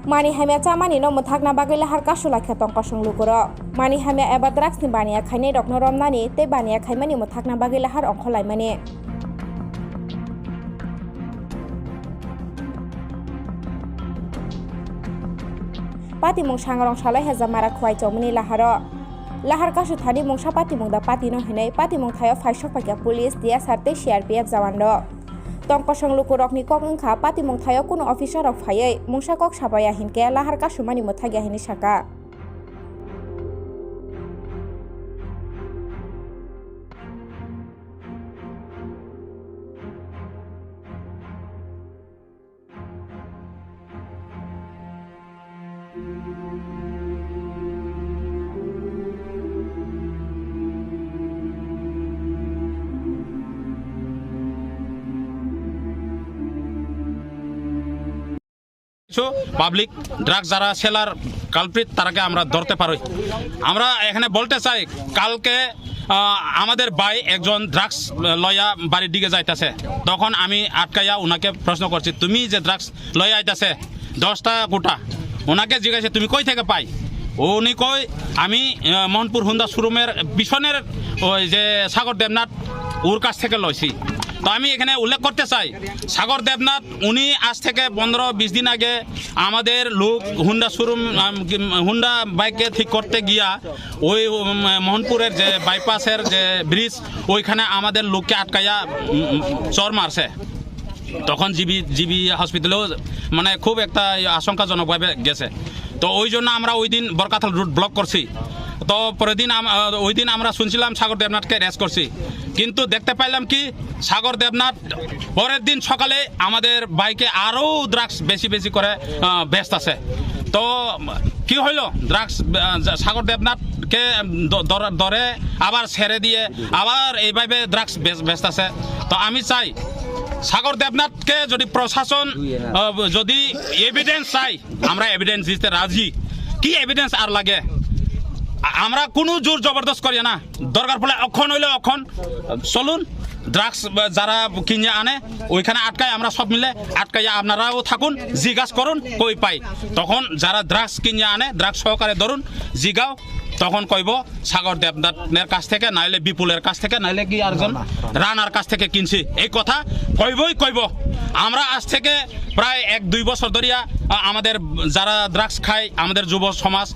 Mani hamya chamani no muthakna bagai lahar kasula khetong kosong lukuro. Mani hamya eba drugs ni bania khaine rokno romnani te bania khaimani muthakna bagai lahar ongkholai mani. Pati mung sangrong salai heza mara khwai chomani laharo. Lahar kasu thani mung sapati mung da pati no hinai pati mung thayo faisok pakya police DSR te CRPF jawan ro. Tong kosong lukurok ni kok engkha pati mung thayo kuno officer rok phaiye mungsa kok sabaya hinke lahar kasumani muthagya hini saka. Public drugs যারা seller culprit তারাকে আমরা ধরতে পারি। আমরা এখানে বলতে চাই কালকে আমাদের ভাই একজন ড্রাগস লয়া বাড়ির দিকে যাইতেছে, তখন আমি আটকাইয়া ওনাকে প্রশ্ন করছি তুমি যে ড্রাগস লয়া আইতাছে 10টা গোটা, ওনাকে জিজ্ঞাসা তুমি কই থেকে পাই, উনি কই আমি মোহনপুর হুন্ডা শোরুমের পিছনের ওই যে সাগর দেবনাথ ওর কাছ থেকে লইছি। তো আমি এখানে উল্লেখ করতে চাই সাগর দেবনাথ উনি আজ থেকে 15-20 দিন আগে আমাদের লোক হুন্ডা শোরুম হুন্ডা বাইকে ঠিক করতে গিয়া ওই মোহনপুরের যে বাইপাসের যে ব্রিজ ওইখানে আমাদের লোককে আটকাইয়া চর মারছে। তখন জিবি হসপিটালেও মানে খুব একটা আশঙ্কাজনকভাবে গেছে। তো ওই জন্য আমরা ওই দিন বরকাতাল রুট ব্লক করছি। তো পরের দিন ওই দিন আমরা শুনছিলাম সাগর দেবনাথকে অ্যারেস্ট করছি, কিন্তু দেখতে পাইলাম কি সাগর দেবনাথ পরের দিন সকালে আমাদের বাইকে আরও ড্রাগস বেশি বেশি করে ব্যস্ত আছে। তো কি হইল ড্রাগস সাগর দেবনাথকে ধরে আবার ছেড়ে দিয়ে আবার এইভাবে ড্রাগস ব্যস্ত আছে। তো আমি চাই সাগর দেবনাথকে যদি প্রশাসন যদি এভিডেন্স চাই আমরা এভিডেন্স দিতে রাজি, কি এভিডেন্স আর লাগে, আমরা কোনো জোর জবরদস্ত করি না, দরকার পড়লে অক্ষণ হইলে অক্ষণ চলুন ড্রাগস যারা কিনে আনে ওইখানে আটকায় আমরা সব মিলে আটকাইয়া আপনারাও থাকুন, জিজ্ঞাস করুন কই পাই, তখন যারা ড্রাগস কিনে আনে ড্রাগস সহকারে ধরুন জিগাও, তখন কইব সাগর দেবনাথের কাছ থেকে নাইলে বিপুলের কাছ থেকে নাইলে কি আরেকজন রানার কাছ থেকে কিনছি, এই কথা কইব। আমরা আজ থেকে প্রায় 1-2 বছর ধরিয়া আমাদের যারা ড্রাগস খায় আমাদের যুব সমাজ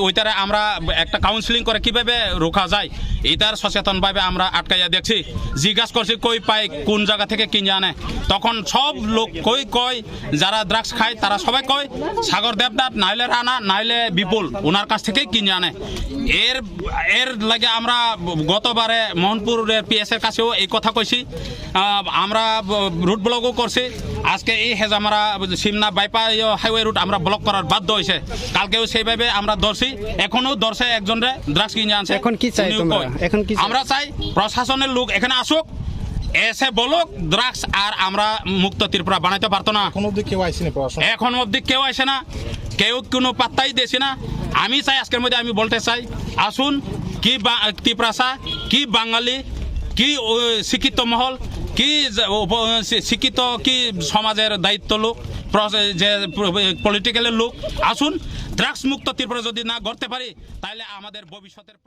ওইটারে আমরা একটা কাউন্সিলিং করে কিভাবে রোকা যায় এটার সচেতনভাবে আমরা আটকাইয়া দেখছি, জিজ্ঞাসা করছি কই পাই কোন জায়গা থেকে কিনে আনে, তখন সব লোক কই যারা ড্রাগস খায় তারা সবাই কয় সাগর দেবনাথ নাইলে রানা নাইলে বিপুল ওনার কাছ থেকেই কিনে আনে। এর লাগে আমরা গতবারে মোহনপুরের পিএস এর কাছেও এই কথা কইছি, আমরা রুট ব্লকও করছি, আজকে এই Hezamara Simna bypass highway root আমরা ব্লক করার বাধ্য হয়েছে, কালকেও সেইভাবে আমরা ধরছি, এখনো ধরছে একজনরে ড্রাগস কিনে আনছে। এখন কি চাই তোমরা? এখন কি আমরা চাই প্রশাসনের লোক এখানে আসুক, এসে বলুক ড্রাগস আর আমরা মুক্ত ত্রিপুরা বানাইতে পারতো না, এখন অবধি কেউ আসে না, কেউ কোনো পাত্তাই দিয়েছে না। আমি চাই আজকের মধ্যে আমি বলতে চাই আসুন কি ত্রিপুরা কি বাঙালি কি শিক্ষিত মহল কি শিক্ষিত কি সমাজের দায়িত্ব লোক যে পলিটিক্যালের লোক আসুন, ড্রাগস মুক্ত ত্রিপুরা যদি না গড়তে পারি তাহলে আমাদের ভবিষ্যতের